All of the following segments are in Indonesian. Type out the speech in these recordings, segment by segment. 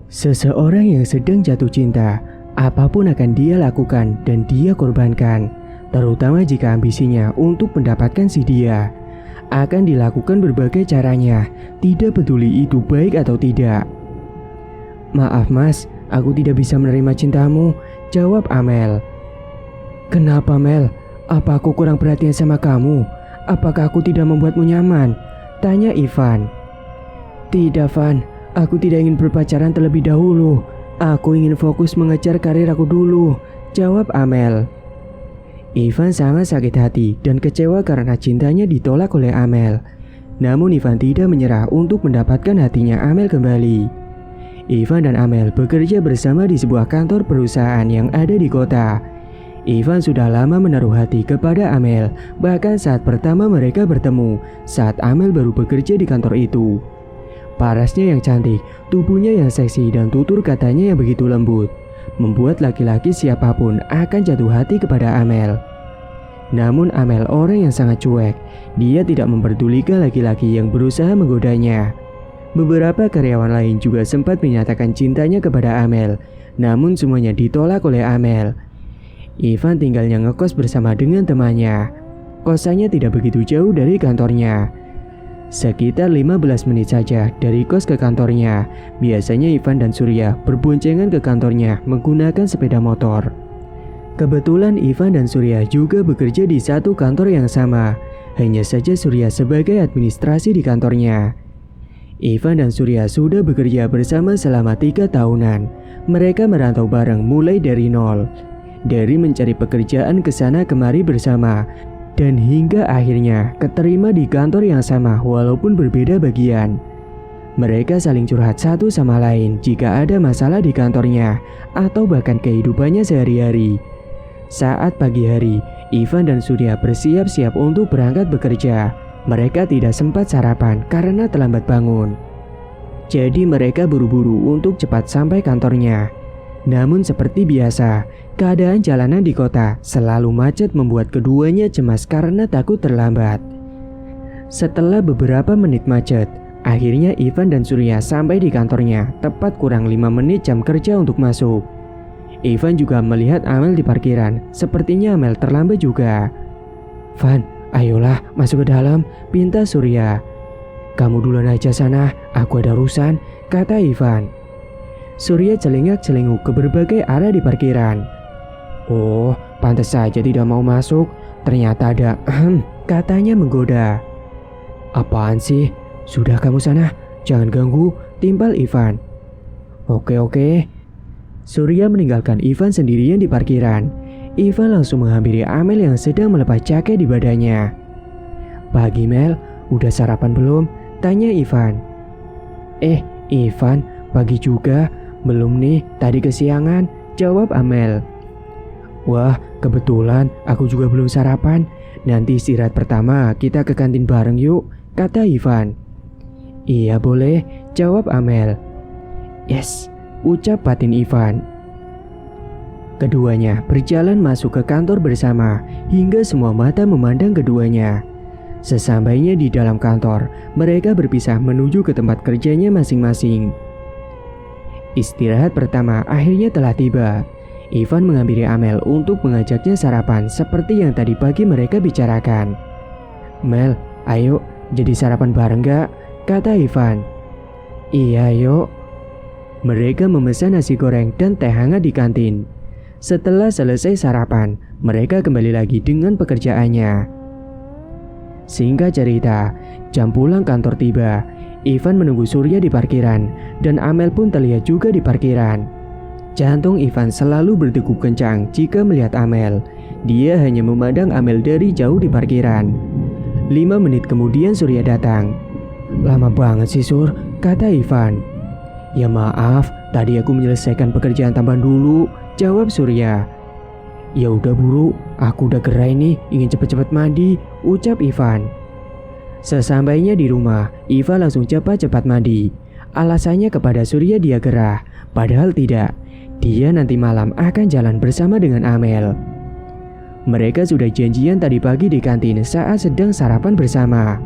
Seseorang yang sedang jatuh cinta, apapun akan dia lakukan dan dia korbankan, terutama jika ambisinya untuk mendapatkan si dia. Akan dilakukan berbagai caranya, tidak peduli itu baik atau tidak. "Maaf mas, aku tidak bisa menerima cintamu," jawab Amel. "Kenapa Mel? Apa aku kurang perhatian sama kamu? Apakah aku tidak membuatmu nyaman?" tanya Ivan. "Tidak Van, aku tidak ingin berpacaran terlebih dahulu. Aku ingin fokus mengejar karir aku dulu," jawab Amel. Ivan sangat sakit hati dan kecewa karena cintanya ditolak oleh Amel. Namun Ivan tidak menyerah untuk mendapatkan hatinya Amel kembali. Ivan dan Amel bekerja bersama di sebuah kantor perusahaan yang ada di kota. Ivan sudah lama menaruh hati kepada Amel, bahkan saat pertama mereka bertemu, saat Amel baru bekerja di kantor itu. Parasnya yang cantik, tubuhnya yang seksi dan tutur katanya yang begitu lembut, membuat laki-laki siapapun akan jatuh hati kepada Amel. Namun Amel orang yang sangat cuek, dia tidak memperdulikan laki-laki yang berusaha menggodanya. Beberapa karyawan lain juga sempat menyatakan cintanya kepada Amel, namun semuanya ditolak oleh Amel. Ivan tinggalnya ngekos bersama dengan temannya. Kosannya tidak begitu jauh dari kantornya, sekitar 15 menit saja dari kos ke kantornya. Biasanya Ivan dan Surya berboncengan ke kantornya menggunakan sepeda motor. Kebetulan Ivan dan Surya juga bekerja di satu kantor yang sama, hanya saja Surya sebagai administrasi di kantornya. Ivan dan Surya sudah bekerja bersama selama 3 tahunan. Mereka merantau bareng mulai dari nol, dari mencari pekerjaan ke sana kemari bersama, dan hingga akhirnya keterima di kantor yang sama walaupun berbeda bagian. Mereka saling curhat satu sama lain jika ada masalah di kantornya atau bahkan kehidupannya sehari-hari. Saat pagi hari, Ivan dan Surya bersiap-siap untuk berangkat bekerja. Mereka tidak sempat sarapan karena terlambat bangun. Jadi mereka buru-buru untuk cepat sampai kantornya. Namun seperti biasa, keadaan jalanan di kota selalu macet membuat keduanya cemas karena takut terlambat. Setelah beberapa menit macet, akhirnya Ivan dan Surya sampai di kantornya tepat kurang 5 menit jam kerja untuk masuk. Ivan juga melihat Amel di parkiran, sepertinya Amel terlambat juga. "Van, ayolah masuk ke dalam," pinta Surya. "Kamu duluan aja sana, aku ada urusan," kata Ivan. Surya celingak-celinguk ke berbagai arah di parkiran. "Oh, pantas saja tidak mau masuk. Ternyata ada katanya menggoda. "Apaan sih? Sudah kamu sana, jangan ganggu," timpal Ivan. Oke. Surya meninggalkan Ivan sendirian di parkiran. Ivan langsung menghampiri Amel yang sedang melepas jaket di badannya. "Pagi Mel, udah sarapan belum?" tanya Ivan. Ivan, pagi juga. "Belum nih, tadi kesiangan," jawab Amel. "Wah, kebetulan aku juga belum sarapan. Nanti istirahat pertama kita ke kantin bareng yuk," kata Ivan. "Iya boleh," jawab Amel. "Yes," ucap batin Ivan. Keduanya berjalan masuk ke kantor bersama hingga semua mata memandang keduanya. Sesampainya di dalam kantor, mereka berpisah menuju ke tempat kerjanya masing-masing. Istirahat pertama akhirnya telah tiba. Ivan menghampiri Amel untuk mengajaknya sarapan seperti yang tadi pagi mereka bicarakan. "Mel, ayo jadi sarapan bareng gak?" kata Ivan. "Iya yuk." Mereka memesan nasi goreng dan teh hangat di kantin. Setelah selesai sarapan, mereka kembali lagi dengan pekerjaannya. Singkat cerita, jam pulang kantor tiba. Ivan menunggu Surya di parkiran, dan Amel pun terlihat juga di parkiran. Jantung Ivan selalu berdegup kencang jika melihat Amel. Dia hanya memandang Amel dari jauh di parkiran. 5 menit kemudian Surya datang. "Lama banget sih Sur," kata Ivan. "Ya maaf, tadi aku menyelesaikan pekerjaan tambahan dulu," jawab Surya. "Ya udah buru, aku udah gerai nih, ingin cepet-cepet mandi," ucap Ivan. Sesampainya di rumah, Ivan langsung cepat-cepat mandi. Alasannya kepada Surya dia gerah, padahal tidak. Dia nanti malam akan jalan bersama dengan Amel. Mereka sudah janjian tadi pagi di kantin saat sedang sarapan bersama.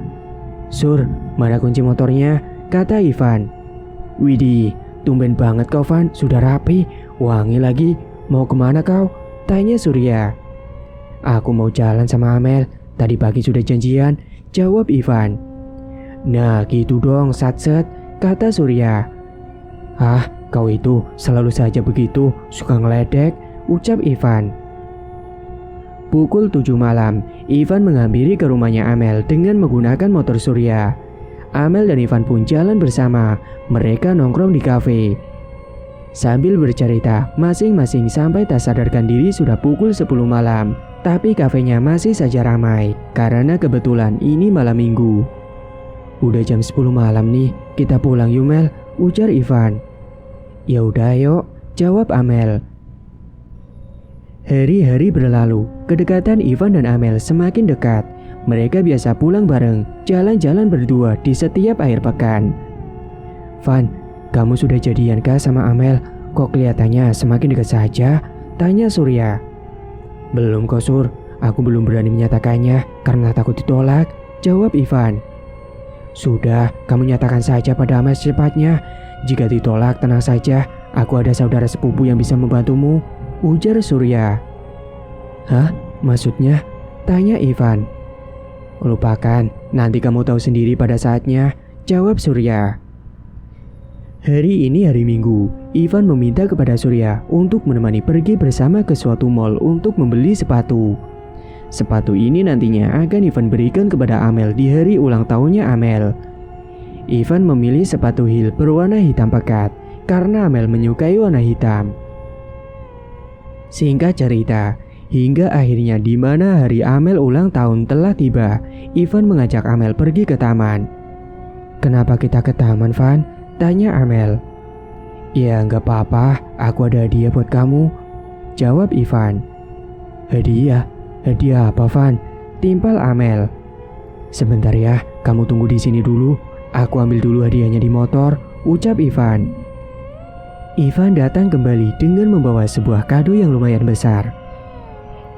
"Sur, mana kunci motornya?" kata Ivan. "Widih, tumben banget kau Van, sudah rapi, wangi lagi. Mau kemana kau? Tanya Surya. Aku mau jalan sama Amel, tadi pagi sudah janjian, jawab Ivan. Nah gitu dong Satset, kata Surya. Ah, kau itu selalu saja begitu, suka ngeledek, ucap Ivan. Pukul 7 malam, Ivan menghampiri ke rumahnya Amel dengan menggunakan motor Surya. Amel dan Ivan pun jalan bersama, mereka nongkrong di kafe. Sambil bercerita, masing-masing sampai tak sadarkan diri sudah pukul 10 malam. Tapi kafenya masih saja ramai, karena kebetulan ini malam minggu. Udah jam 10 malam nih, kita pulang yuk Mel, ujar Ivan. Ya udah yuk, jawab Amel. Hari-hari berlalu, kedekatan Ivan dan Amel semakin dekat. Mereka biasa pulang bareng, jalan-jalan berdua di setiap akhir pekan. Van, kamu sudah jadian kah sama Amel? Kok kelihatannya semakin dekat saja? Tanya Surya. Belum kok Sur, aku belum berani menyatakannya karena takut ditolak, jawab Ivan. Sudah, kamu nyatakan saja pada Amel secepatnya. Jika ditolak, tenang saja, aku ada saudara sepupu yang bisa membantumu, ujar Surya. Hah? Maksudnya? Tanya Ivan. Lupakan, nanti kamu tahu sendiri pada saatnya, jawab Surya. Hari ini hari Minggu, Ivan meminta kepada Surya untuk menemani pergi bersama ke suatu mall untuk membeli sepatu. Sepatu ini nantinya akan Ivan berikan kepada Amel di hari ulang tahunnya Amel. Ivan memilih sepatu heel berwarna hitam pekat karena Amel menyukai warna hitam. Singkat cerita, hingga akhirnya di mana hari Amel ulang tahun telah tiba, Ivan mengajak Amel pergi ke taman. Kenapa kita ke taman, Van? Tanya Amel. Ya nggak apa-apa, aku ada hadiah buat kamu, jawab Ivan. Hadiah? Hadiah apa Van? Timpal Amel. Sebentar ya, kamu tunggu di sini dulu, aku ambil dulu hadiahnya di motor, ucap Ivan. Ivan datang kembali dengan membawa sebuah kado yang lumayan besar.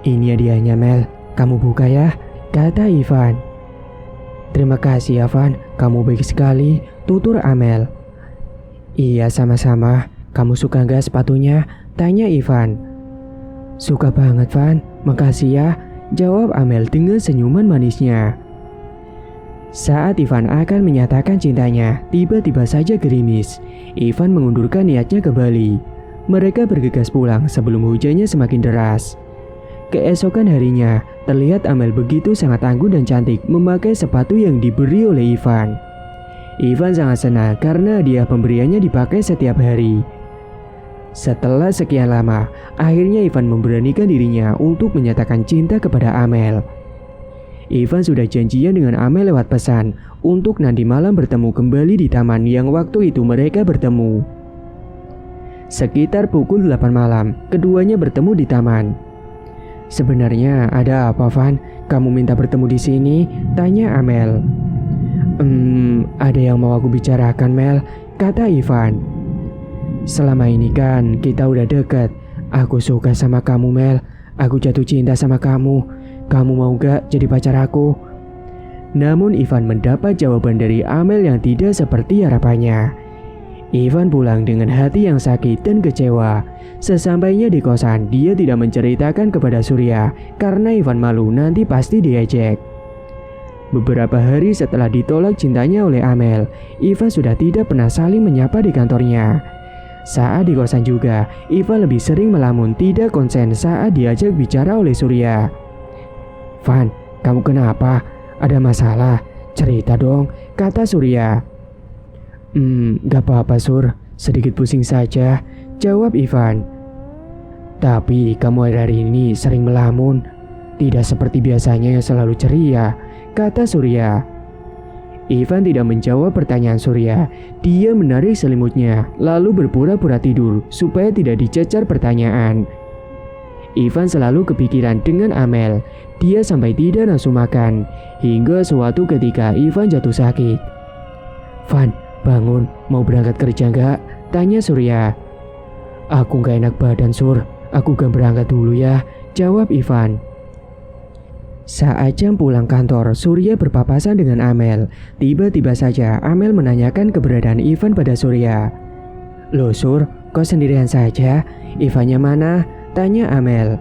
Ini hadiahnya Mel, kamu buka ya, kata Ivan. Terima kasih ya Van, kamu baik sekali, tutur Amel. Iya sama-sama, kamu suka gak sepatunya? Tanya Ivan. Suka banget Van, makasih ya, jawab Amel dengan senyuman manisnya. Saat Ivan akan menyatakan cintanya, tiba-tiba saja gerimis. Ivan mengundurkan niatnya ke Bali. Mereka bergegas pulang sebelum hujannya semakin deras. Keesokan harinya, terlihat Amel begitu sangat anggun dan cantik memakai sepatu yang diberi oleh Ivan. Ivan sangat senang karena hadiah pemberiannya dipakai setiap hari. Setelah sekian lama, akhirnya Ivan memberanikan dirinya untuk menyatakan cinta kepada Amel. Ivan sudah janjian dengan Amel lewat pesan untuk nanti malam bertemu kembali di taman yang waktu itu mereka bertemu. Sekitar pukul 8 malam, keduanya bertemu di taman. Sebenarnya ada apa Van? Kamu minta bertemu di sini? Tanya Amel. Ada yang mau aku bicarakan Mel, kata Ivan. Selama ini kan kita udah deket. Aku suka sama kamu Mel. Aku jatuh cinta sama kamu. Kamu mau gak jadi pacar aku? Namun Ivan mendapat jawaban dari Amel yang tidak seperti harapannya. Ivan pulang dengan hati yang sakit dan kecewa. Sesampainya di kosan, dia tidak menceritakan kepada Surya karena Ivan malu nanti pasti diejek. Beberapa hari setelah ditolak cintanya oleh Amel, Ivan sudah tidak pernah saling menyapa di kantornya. Saat di kosan juga, Ivan lebih sering melamun tidak konsen saat diajak bicara oleh Surya. Van, kamu kenapa? Ada masalah? Cerita dong, kata Surya. Gak apa-apa Sur, sedikit pusing saja, jawab Ivan. Tapi kamu hari ini sering melamun, tidak seperti biasanya yang selalu ceria, kata Surya. Ivan tidak menjawab pertanyaan Surya. Dia menarik selimutnya, lalu berpura-pura tidur supaya tidak dicecar pertanyaan. Ivan selalu kepikiran dengan Amel. Dia sampai tidak nafsu makan, hingga suatu ketika Ivan jatuh sakit. Van, bangun, mau berangkat kerja gak? Tanya Surya. Aku gak enak badan Sur, aku gak berangkat dulu ya, jawab Ivan. Saat jam pulang kantor, Surya berpapasan dengan Amel. Tiba-tiba saja Amel menanyakan keberadaan Ivan pada Surya. Loh Sur, kok sendirian saja? Ivannya mana? Tanya Amel.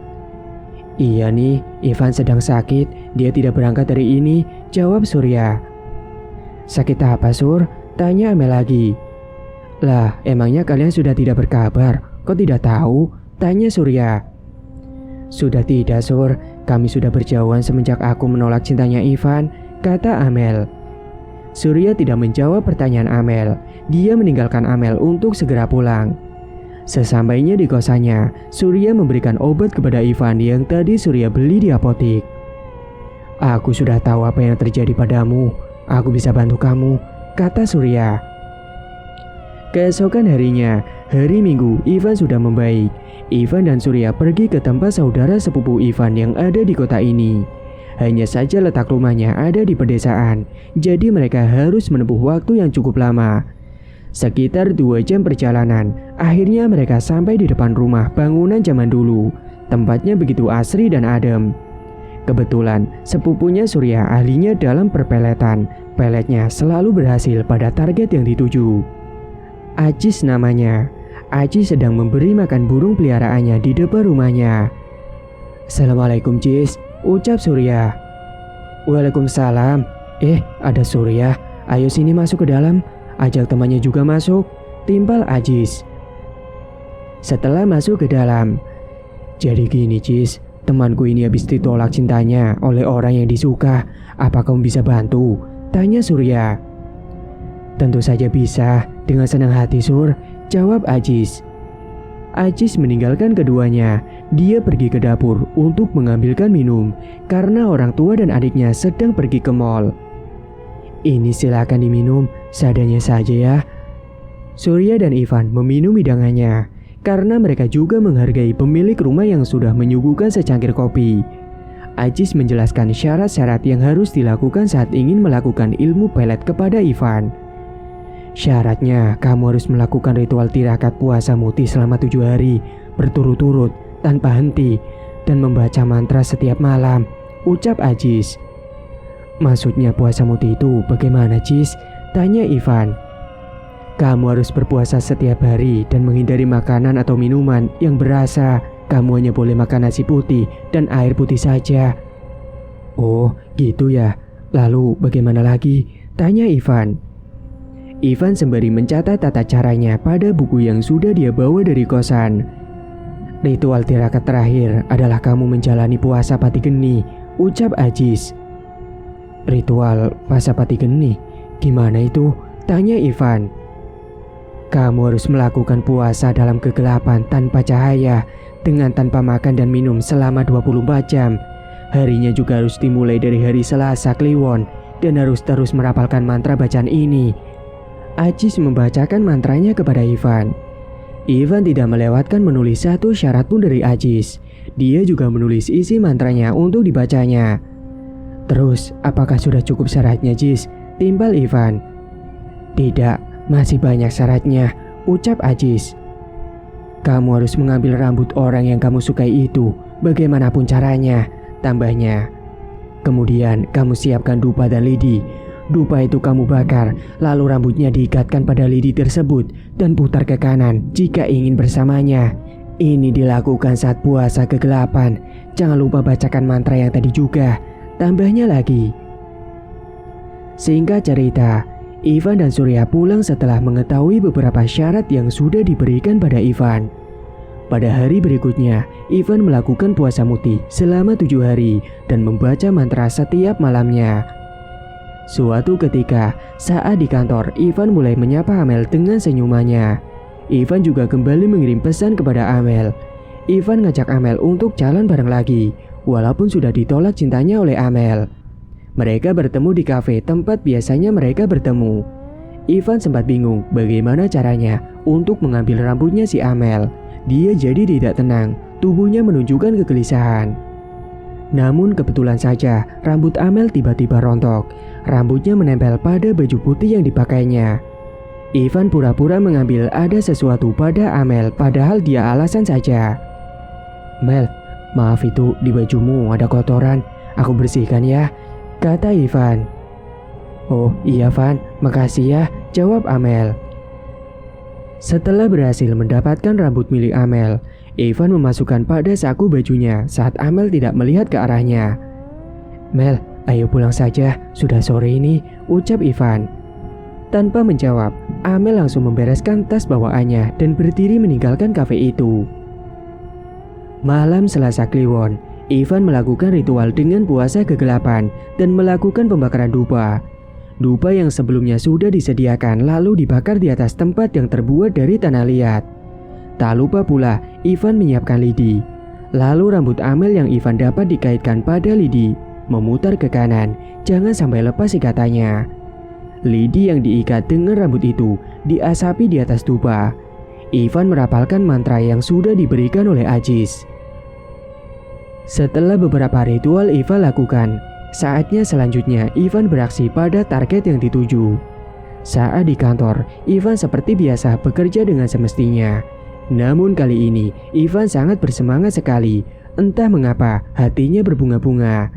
Iya nih, Ivan sedang sakit, dia tidak berangkat dari ini, jawab Surya. Sakit apa Sur? Tanya Amel lagi. Lah, emangnya kalian sudah tidak berkabar? Kok tidak tahu? Tanya Surya. Sudah tidak Sur, kami sudah berjauhan semenjak aku menolak cintanya Ivan, kata Amel. Surya tidak menjawab pertanyaan Amel. Dia meninggalkan Amel untuk segera pulang. Sesampainya di kosannya, Surya memberikan obat kepada Ivan yang tadi Surya beli di apotek. Aku sudah tahu apa yang terjadi padamu. Aku bisa bantu kamu, kata Surya. Keesokan harinya, hari Minggu, Ivan sudah membaik. Ivan dan Surya pergi ke tempat saudara sepupu Ivan yang ada di kota ini. Hanya saja letak rumahnya ada di pedesaan, jadi mereka harus menempuh waktu yang cukup lama. Sekitar 2 jam perjalanan, akhirnya mereka sampai di depan rumah bangunan zaman dulu. Tempatnya begitu asri dan adem. Kebetulan, sepupunya Surya ahlinya dalam perpeletan. Peletnya selalu berhasil pada target yang dituju. Ajis namanya. Ajis sedang memberi makan burung peliharaannya di depan rumahnya. Assalamualaikum Jis, ucap Surya. Waalaikumsalam. Ada Surya. Ayo sini masuk ke dalam. Ajak temannya juga masuk, timpal Ajis. Setelah masuk ke dalam, jadi gini Jis, temanku ini habis ditolak cintanya oleh orang yang disuka. Apa kamu bisa bantu? Tanya Surya. Tentu saja bisa, dengan senang hati Sur, jawab Ajis. Ajis meninggalkan keduanya. Dia pergi ke dapur untuk mengambilkan minum karena orang tua dan adiknya sedang pergi ke mall. Ini silakan diminum, seadanya saja ya. Surya dan Ivan meminum hidangannya karena mereka juga menghargai pemilik rumah yang sudah menyuguhkan secangkir kopi. Ajis menjelaskan syarat-syarat yang harus dilakukan saat ingin melakukan ilmu pelet kepada Ivan. Syaratnya, kamu harus melakukan ritual tirakat puasa muti selama 7 hari berturut-turut tanpa henti dan membaca mantra setiap malam, ucap Ajis. Maksudnya puasa muti itu bagaimana Jis? Tanya Ivan. Kamu harus berpuasa setiap hari dan menghindari makanan atau minuman yang berasa. Kamu hanya boleh makan nasi putih dan air putih saja. Oh gitu ya. Lalu bagaimana lagi? Tanya Ivan. Ivan sembari mencatat tata caranya pada buku yang sudah dia bawa dari kosan. Ritual tirakat terakhir adalah kamu menjalani puasa pati geni, ucap Ajis. Ritual puasa pati geni? Gimana itu? Tanya Ivan. Kamu harus melakukan puasa dalam kegelapan tanpa cahaya, dengan tanpa makan dan minum selama 24 jam. Harinya juga harus dimulai dari hari Selasa Kliwon dan harus terus merapalkan mantra bacaan ini. Ajis membacakan mantranya kepada Ivan. Ivan tidak melewatkan menulis satu syarat pun dari Ajis. Dia juga menulis isi mantranya untuk dibacanya. Terus, apakah sudah cukup syaratnya Jis? Timbal Ivan. Tidak, masih banyak syaratnya, ucap Ajis. Kamu harus mengambil rambut orang yang kamu sukai itu, bagaimanapun caranya, tambahnya. Kemudian kamu siapkan dupa dan lidi. Dupa itu kamu bakar, lalu rambutnya diikatkan pada lidi tersebut dan putar ke kanan jika ingin bersamanya. Ini dilakukan saat puasa kegelapan. Jangan lupa bacakan mantra yang tadi juga, tambahnya lagi. Singkat cerita, Ivan dan Surya pulang setelah mengetahui beberapa syarat yang sudah diberikan pada Ivan. Pada hari berikutnya, Ivan melakukan puasa muti selama 7 hari dan membaca mantra setiap malamnya. Suatu ketika, saat di kantor, Ivan mulai menyapa Amel dengan senyumannya. Ivan juga kembali mengirim pesan kepada Amel. Ivan ngajak Amel untuk jalan bareng lagi, walaupun sudah ditolak cintanya oleh Amel. Mereka bertemu di kafe tempat biasanya mereka bertemu. Ivan sempat bingung bagaimana caranya untuk mengambil rambutnya si Amel. Dia jadi tidak tenang, tubuhnya menunjukkan kegelisahan. Namun kebetulan saja rambut Amel tiba-tiba rontok. Rambutnya menempel pada baju putih yang dipakainya. Ivan pura-pura mengambil ada sesuatu pada Amel padahal dia alasan saja. Mel, maaf itu di bajumu ada kotoran. Aku bersihkan ya, kata Ivan. Oh iya Van, makasih ya, jawab Amel. Setelah berhasil mendapatkan rambut milik Amel, Ivan memasukkan pada saku bajunya saat Amel tidak melihat ke arahnya. "Mel, ayo pulang saja, sudah sore ini," ucap Ivan. Tanpa menjawab, Amel langsung membereskan tas bawaannya dan berdiri meninggalkan kafe itu. Malam Selasa Kliwon, Ivan melakukan ritual dengan puasa kegelapan dan melakukan pembakaran dupa. Dupa yang sebelumnya sudah disediakan lalu dibakar di atas tempat yang terbuat dari tanah liat. Tak lupa pula Ivan menyiapkan lidi. Lalu rambut Amel yang Ivan dapat dikaitkan pada lidi, memutar ke kanan, jangan sampai lepas ikatannya. Lidi yang diikat dengan rambut itu diasapi di atas dupa. Ivan merapalkan mantra yang sudah diberikan oleh Ajis. Setelah beberapa ritual Ivan lakukan, saatnya selanjutnya Ivan beraksi pada target yang dituju. Saat di kantor, Ivan seperti biasa bekerja dengan semestinya. Namun kali ini, Ivan sangat bersemangat sekali. Entah mengapa, hatinya berbunga-bunga.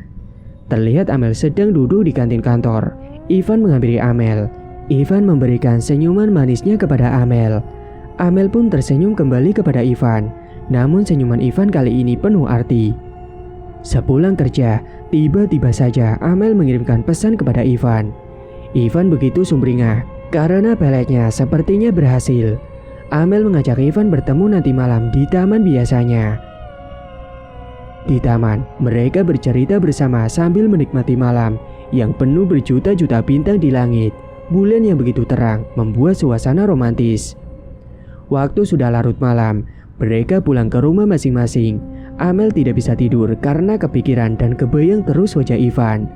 Terlihat Amel sedang duduk di kantin kantor. Ivan menghampiri Amel. Ivan memberikan senyuman manisnya kepada Amel. Amel pun tersenyum kembali kepada Ivan. Namun senyuman Ivan kali ini penuh arti. Sepulang kerja, tiba-tiba saja Amel mengirimkan pesan kepada Ivan. Ivan begitu sumringah karena peletnya sepertinya berhasil. Amel mengajak Ivan bertemu nanti malam di taman biasanya. Di taman, mereka bercerita bersama sambil menikmati malam yang penuh berjuta-juta bintang di langit. Bulan yang begitu terang membuat suasana romantis. Waktu sudah larut malam, mereka pulang ke rumah masing-masing. Amel tidak bisa tidur karena kepikiran dan kebayang terus wajah Ivan.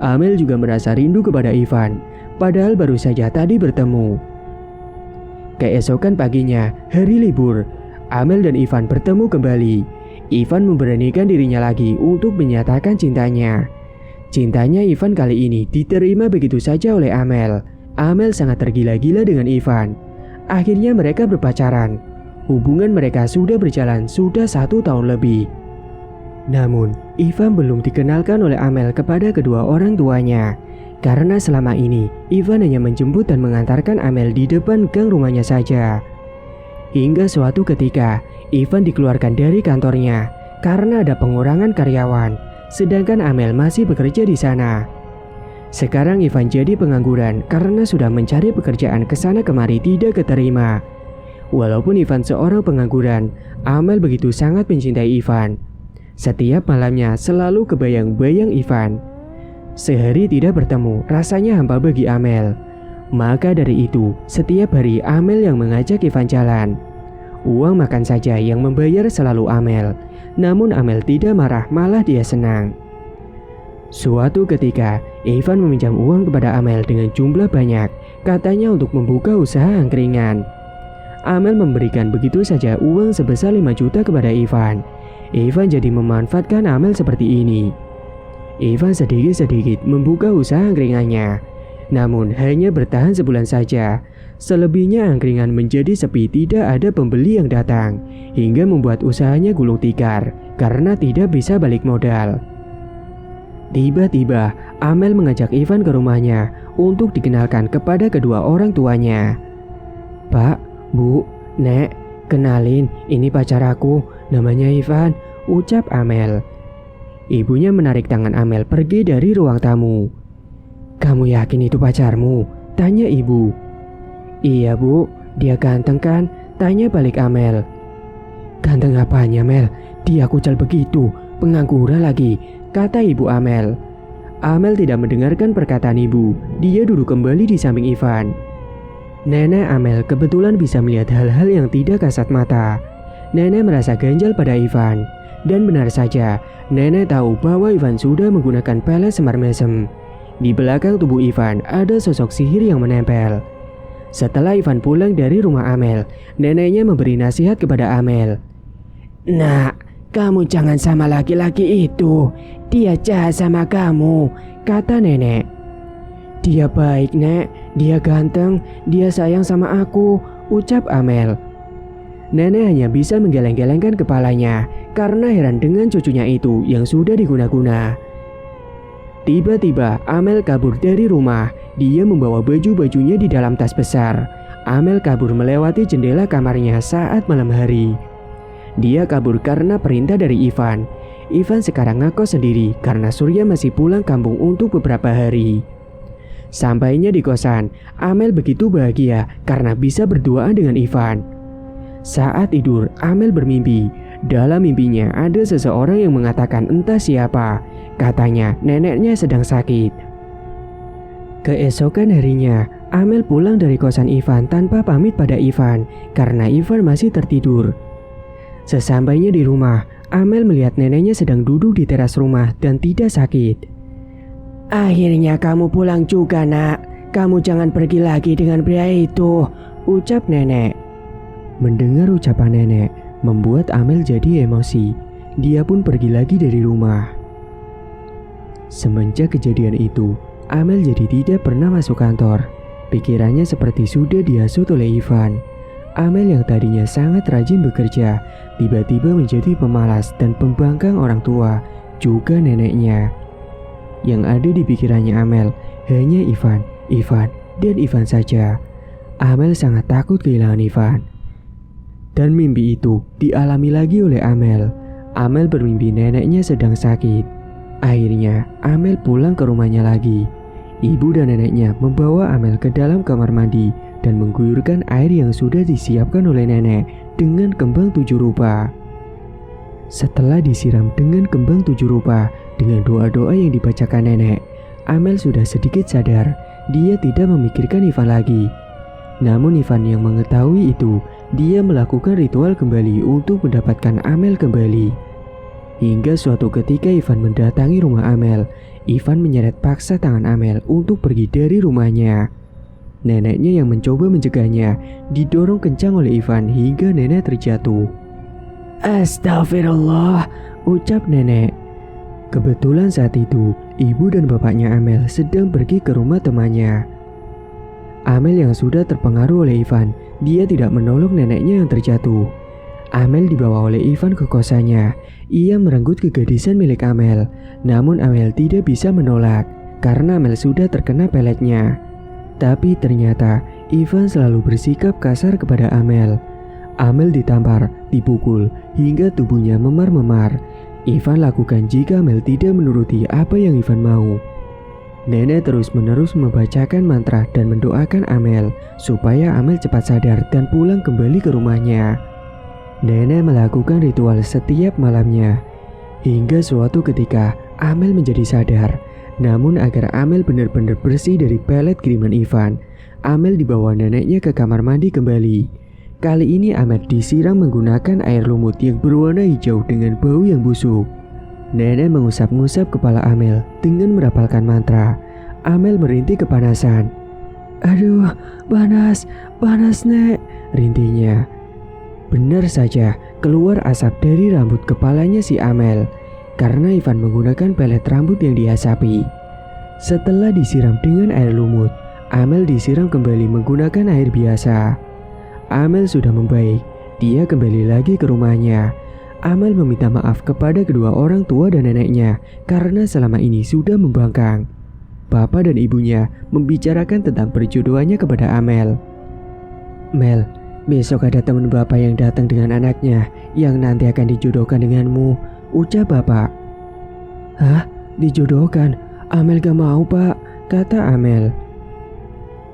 Amel juga merasa rindu kepada Ivan, padahal baru saja tadi bertemu. Keesokan paginya, hari libur, Amel dan Ivan bertemu kembali. Ivan memberanikan dirinya lagi untuk menyatakan cintanya. Cintanya Ivan kali ini diterima begitu saja oleh Amel. Amel sangat tergila-gila dengan Ivan. Akhirnya mereka berpacaran. Hubungan mereka sudah berjalan sudah 1 tahun lebih. Namun, Ivan belum dikenalkan oleh Amel kepada kedua orang tuanya. Karena selama ini, Ivan hanya menjemput dan mengantarkan Amel di depan gang rumahnya saja. Hingga suatu ketika, Ivan dikeluarkan dari kantornya karena ada pengurangan karyawan, sedangkan Amel masih bekerja di sana. Sekarang Ivan jadi pengangguran karena sudah mencari pekerjaan kesana kemari tidak keterima. Walaupun Ivan seorang pengangguran, Amel begitu sangat mencintai Ivan. Setiap malamnya selalu kebayang-bayang Ivan. Sehari tidak bertemu, rasanya hampa bagi Amel. Maka dari itu, setiap hari Amel yang mengajak Ivan jalan. Uang makan saja yang membayar selalu Amel. Namun Amel tidak marah, malah dia senang. Suatu ketika, Ivan meminjam uang kepada Amel dengan jumlah banyak, katanya untuk membuka usaha angkringan. Amel memberikan begitu saja uang sebesar 5 juta kepada Ivan. Ivan jadi memanfaatkan Amel seperti ini. Ivan sedikit-sedikit membuka usaha angkringannya. Namun hanya bertahan sebulan saja. Selebihnya angkringan menjadi sepi, tidak ada pembeli yang datang. Hingga membuat usahanya gulung tikar karena tidak bisa balik modal. Tiba-tiba Amel mengajak Ivan ke rumahnya untuk dikenalkan kepada kedua orang tuanya. "Pak, Bu, Nek, kenalin, ini pacar aku, namanya Ivan," ucap Amel. Ibunya menarik tangan Amel pergi dari ruang tamu. "Kamu yakin itu pacarmu?" tanya ibu. "Iya Bu, dia ganteng kan?" tanya balik Amel. "Ganteng apanya Mel? Dia kucel begitu, pengangguran lagi," kata ibu Amel. Amel tidak mendengarkan perkataan ibu, dia duduk kembali di samping Ivan. Nenek Amel kebetulan bisa melihat hal-hal yang tidak kasat mata. Nenek merasa ganjal pada Ivan. Dan benar saja, nenek tahu bahwa Ivan sudah menggunakan pelet semar mesem. Di belakang tubuh Ivan ada sosok sihir yang menempel. Setelah Ivan pulang dari rumah Amel, neneknya memberi nasihat kepada Amel. "Nak, kamu jangan sama laki-laki itu. Dia jahat sama kamu," kata nenek. "Dia baik, Nek. Dia ganteng. Dia sayang sama aku," ucap Amel. Nenek hanya bisa menggeleng-gelengkan kepalanya karena heran dengan cucunya itu yang sudah diguna-guna. Tiba-tiba Amel kabur dari rumah. Dia membawa baju-bajunya di dalam tas besar. Amel kabur melewati jendela kamarnya saat malam hari. Dia kabur karena perintah dari Ivan. Ivan sekarang ngekos sendiri karena Surya masih pulang kampung untuk beberapa hari. Sampainya di kosan, Amel begitu bahagia karena bisa berduaan dengan Ivan. Saat tidur, Amel bermimpi. Dalam mimpinya ada seseorang yang mengatakan entah siapa. Katanya neneknya sedang sakit. Keesokan harinya, Amel pulang dari kosan Ivan tanpa pamit pada Ivan karena Ivan masih tertidur. Sesampainya di rumah, Amel melihat neneknya sedang duduk di teras rumah dan tidak sakit. "Akhirnya kamu pulang juga, Nak. Kamu jangan pergi lagi dengan pria itu," ucap nenek. Mendengar ucapan nenek, membuat Amel jadi emosi. Dia pun pergi lagi dari rumah. Semenjak kejadian itu, Amel jadi tidak pernah masuk kantor. Pikirannya seperti sudah dihasut oleh Ivan. Amel yang tadinya sangat rajin bekerja, tiba-tiba menjadi pemalas dan pembangkang orang tua, juga neneknya. Yang ada di pikirannya Amel hanya Ivan, dan Ivan saja. Amel sangat takut kehilangan Ivan. Dan mimpi itu dialami lagi oleh Amel. Amel bermimpi neneknya sedang sakit. Akhirnya Amel pulang ke rumahnya lagi. Ibu dan neneknya membawa Amel ke dalam kamar mandi dan mengguyurkan air yang sudah disiapkan oleh nenek dengan kembang 7 rupa. Setelah disiram dengan kembang 7 rupa dengan doa-doa yang dibacakan nenek, Amel sudah sedikit sadar. Dia tidak memikirkan Ivan lagi. Namun Ivan yang mengetahui itu, dia melakukan ritual kembali untuk mendapatkan Amel kembali. Hingga suatu ketika Ivan mendatangi rumah Amel, Ivan menyeret paksa tangan Amel untuk pergi dari rumahnya. Neneknya yang mencoba mencegahnya didorong kencang oleh Ivan hingga nenek terjatuh. "Astagfirullah," ucap nenek. Kebetulan saat itu, ibu dan bapaknya Amel sedang pergi ke rumah temannya. Amel yang sudah terpengaruh oleh Ivan, dia tidak menolong neneknya yang terjatuh. Amel dibawa oleh Ivan ke kosannya. Ia merenggut kegadisan milik Amel, namun Amel tidak bisa menolak karena Amel sudah terkena peletnya. Tapi ternyata Ivan selalu bersikap kasar kepada Amel. Amel ditampar, dipukul, hingga tubuhnya memar-memar. Ivan lakukan jika Amel tidak menuruti apa yang Ivan mau. Nenek terus-menerus membacakan mantra dan mendoakan Amel supaya Amel cepat sadar dan pulang kembali ke rumahnya. Nenek melakukan ritual setiap malamnya. Hingga suatu ketika Amel menjadi sadar. Namun agar Amel benar-benar bersih dari pelet kiriman Ivan, Amel dibawa neneknya ke kamar mandi kembali. Kali ini Amel disiram menggunakan air lumut yang berwarna hijau dengan bau yang busuk. Nenek mengusap-ngusap kepala Amel dengan merapalkan mantra. Amel merintih kepanasan. "Aduh, panas, Nek," rintihnya. Benar saja, keluar asap dari rambut kepalanya si Amel karena Ivan menggunakan pelet rambut yang diasapi. Setelah disiram dengan air lumut, Amel disiram kembali menggunakan air biasa. Amel sudah membaik. Dia kembali lagi ke rumahnya. Amel meminta maaf kepada kedua orang tua dan neneknya karena selama ini sudah membangkang. Bapak dan ibunya membicarakan tentang perjodohannya kepada Amel. "Mel, besok ada teman bapak yang datang dengan anaknya yang nanti akan dijodohkan denganmu," ucap bapak. "Hah? Dijodohkan? Amel gak mau, Pak," kata Amel.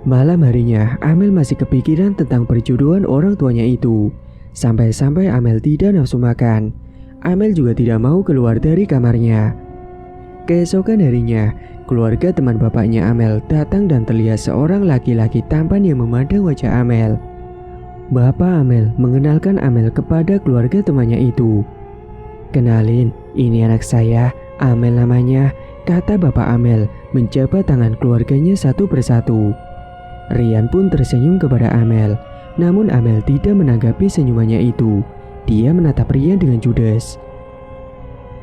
Malam harinya, Amel masih kepikiran tentang perjodohan orang tuanya itu. Sampai-sampai Amel tidak nafsu makan. Amel juga tidak mau keluar dari kamarnya. Keesokan harinya, keluarga teman bapaknya Amel datang dan terlihat seorang laki-laki tampan yang memandang wajah Amel. Bapak Amel mengenalkan Amel kepada keluarga temannya itu. "Kenalin, ini anak saya, Amel namanya," kata bapak Amel menjabat tangan keluarganya satu persatu. Rian pun tersenyum kepada Amel, namun Amel tidak menanggapi senyumannya itu. Dia menatap Rian dengan judes.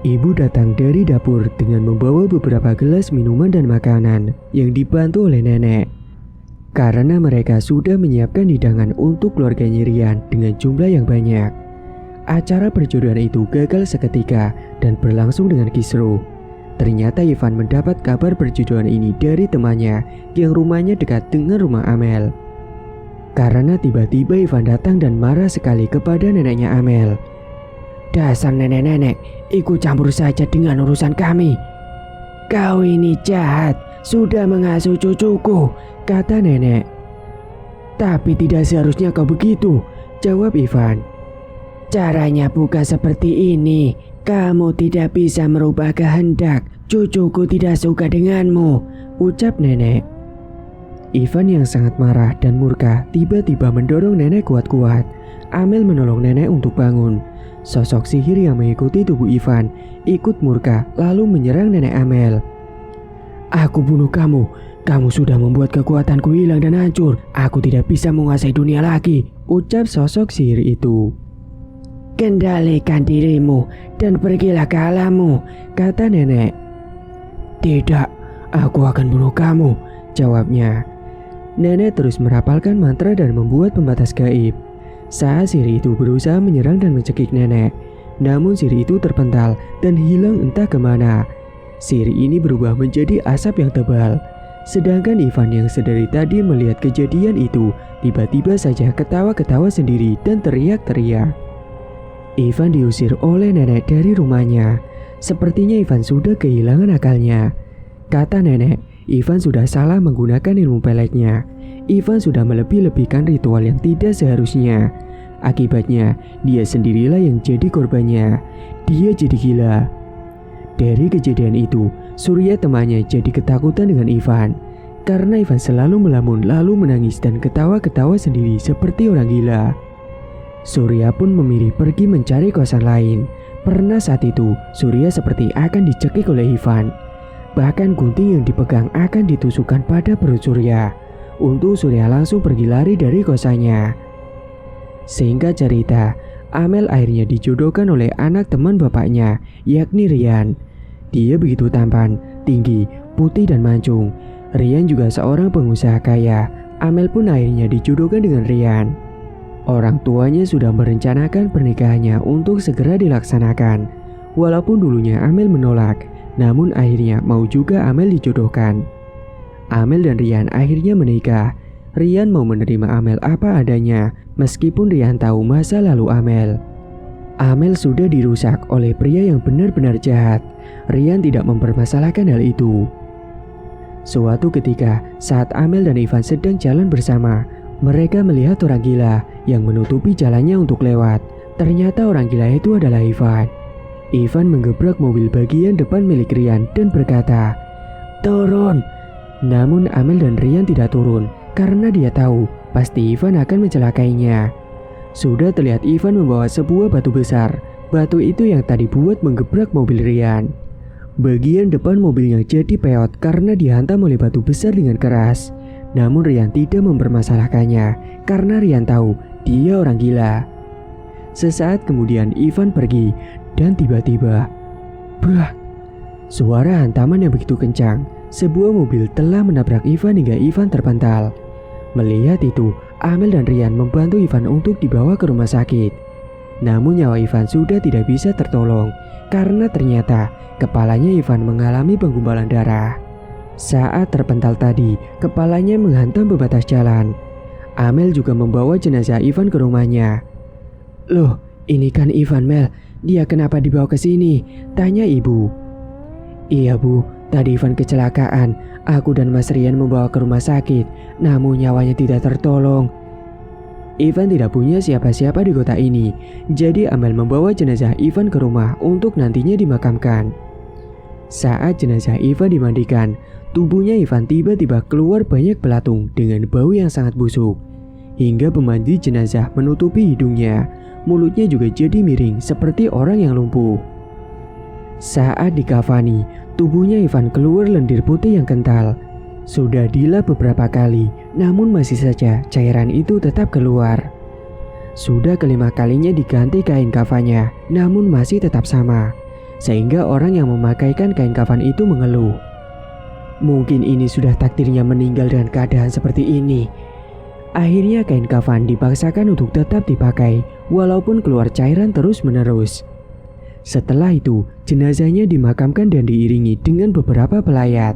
Ibu datang dari dapur dengan membawa beberapa gelas minuman dan makanan yang dibantu oleh nenek. Karena mereka sudah menyiapkan hidangan untuk keluarganya Rian dengan jumlah yang banyak. Acara perjodohan itu gagal seketika dan berlangsung dengan kisruh. Ternyata Ivan mendapat kabar perjodohan ini dari temannya yang rumahnya dekat dengan rumah Amel. karena tiba-tiba Ivan datang dan marah sekali kepada neneknya Amel. "Dasar nenek-nenek, ikut campur saja dengan urusan kami. Kau ini jahat, sudah mengasuh cucuku," kata nenek. "Tapi tidak seharusnya kau begitu," jawab Ivan. "Caranya bukan seperti ini. Kamu tidak bisa merubah kehendak. Cucuku tidak suka denganmu," ucap nenek. Ivan yang sangat marah dan murka tiba-tiba mendorong nenek kuat-kuat. Amel menolong nenek untuk bangun. Sosok sihir yang mengikuti tubuh Ivan ikut murka lalu menyerang nenek Amel. "Aku bunuh kamu. Kamu sudah membuat kekuatanku hilang dan hancur. Aku tidak bisa menguasai dunia lagi," ucap sosok sihir itu. "Kendalikan dirimu dan pergilah ke alammu," kata nenek. "Tidak, aku akan bunuh kamu," jawabnya. Nenek terus merapalkan mantra dan membuat pembatas gaib. Saat sihir itu berusaha menyerang dan mencekik nenek, namun sihir itu terpental dan hilang entah kemana. Sihir ini berubah menjadi asap yang tebal. Sedangkan Ivan yang sedari tadi melihat kejadian itu tiba-tiba saja ketawa-ketawa sendiri dan teriak-teriak. Ivan diusir oleh nenek dari rumahnya. Sepertinya Ivan sudah kehilangan akalnya. Kata nenek, Ivan sudah salah menggunakan ilmu peletnya. Ivan sudah melebih-lebihkan ritual yang tidak seharusnya. Akibatnya, dia sendirilah yang jadi korbannya. Dia jadi gila. Dari kejadian itu, Surya temannya jadi ketakutan dengan Ivan. Karena Ivan selalu melamun lalu menangis dan ketawa-ketawa sendiri seperti orang gila. Surya pun memilih pergi mencari kosan lain. Pernah saat itu, Surya seperti akan dicekik oleh Ivan. Bahkan gunting yang dipegang akan ditusukkan pada perut Surya. Untung Surya langsung pergi lari dari kosannya. Singkat cerita, Amel akhirnya dijodohkan oleh anak teman bapaknya, yakni Rian. Dia begitu tampan, tinggi, putih dan mancung. Rian juga seorang pengusaha kaya. Amel pun akhirnya dijodohkan dengan Rian. Orang tuanya sudah merencanakan pernikahannya untuk segera dilaksanakan. Walaupun dulunya Amel menolak, namun akhirnya mau juga Amel dijodohkan. Amel dan Rian akhirnya menikah. Rian mau menerima Amel apa adanya, meskipun Rian tahu masa lalu Amel. Amel sudah dirusak oleh pria yang benar-benar jahat. Rian tidak mempermasalahkan hal itu. Suatu ketika, saat Amel dan Ivan sedang jalan bersama, mereka melihat orang gila yang menutupi jalannya untuk lewat. Ternyata orang gila itu adalah Ivan. Ivan menggebrak mobil bagian depan milik Rian dan berkata, "Turun!" Namun Amel dan Rian tidak turun karena dia tahu pasti Ivan akan mencelakainya. Sudah terlihat Ivan membawa sebuah batu besar. Batu itu yang tadi buat menggebrak mobil Rian. Bagian depan mobilnya jadi peot karena dihantam oleh batu besar dengan keras. Namun Rian tidak mempermasalahkannya karena Rian tahu dia orang gila. Sesaat kemudian Ivan pergi dan tiba-tiba, brak! Suara hantaman yang begitu kencang. Sebuah mobil telah menabrak Ivan hingga Ivan terpental. Melihat itu, Amel dan Rian membantu Ivan untuk dibawa ke rumah sakit. Namun nyawa Ivan sudah tidak bisa tertolong karena ternyata kepalanya Ivan mengalami penggumpalan darah. Saat terpental tadi, kepalanya menghantam pembatas jalan. Amel juga membawa jenazah Ivan ke rumahnya. "Loh, ini kan Ivan, Mel. Dia kenapa dibawa ke sini?" tanya ibu. "Iya bu, tadi Ivan kecelakaan. Aku dan Mas Rian membawa ke rumah sakit, namun nyawanya tidak tertolong." Ivan tidak punya siapa-siapa di kota ini, jadi Amel membawa jenazah Ivan ke rumah untuk nantinya dimakamkan. Saat jenazah Ivan dimandikan, tubuhnya Ivan tiba-tiba keluar banyak belatung dengan bau yang sangat busuk. Hingga pemandi jenazah menutupi hidungnya, mulutnya juga jadi miring seperti orang yang lumpuh. Saat dikafani, tubuhnya Ivan keluar lendir putih yang kental. Sudah dilap beberapa kali, namun masih saja cairan itu tetap keluar. Sudah kelima kalinya diganti kain kafannya, namun masih tetap sama. Sehingga orang yang memakaikan kain kafan itu mengeluh. Mungkin ini sudah takdirnya meninggal dengan keadaan seperti ini. Akhirnya kain kafan dipaksakan untuk tetap dipakai, walaupun keluar cairan terus-menerus. Setelah itu, jenazahnya dimakamkan dan diiringi dengan beberapa pelayat.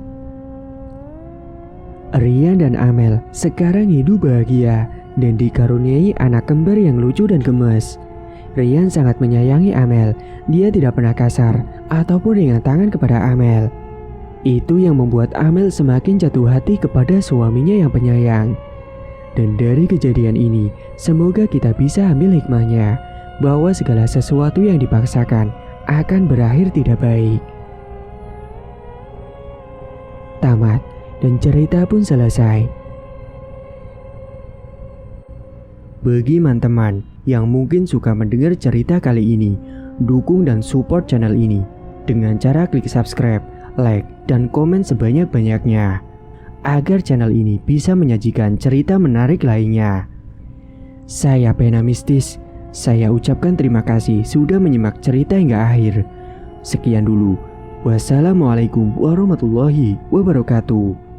Rian dan Amel sekarang hidup bahagia dan dikaruniai anak kembar yang lucu dan gemes. Ryan sangat menyayangi Amel. Dia tidak pernah kasar ataupun ringan tangan kepada Amel. Itu yang membuat Amel semakin jatuh hati kepada suaminya yang penyayang. Dan dari kejadian ini, semoga kita bisa ambil hikmahnya bahwa segala sesuatu yang dipaksakan akan berakhir tidak baik. Tamat, dan cerita pun selesai. Bagi teman-teman yang mungkin suka mendengar cerita kali ini, dukung dan support channel ini dengan cara klik subscribe, like, dan komen sebanyak-banyaknya agar channel ini bisa menyajikan cerita menarik lainnya. Saya Pena Mistis, saya ucapkan terima kasih sudah menyimak cerita hingga akhir. Sekian dulu. Wassalamualaikum warahmatullahi wabarakatuh.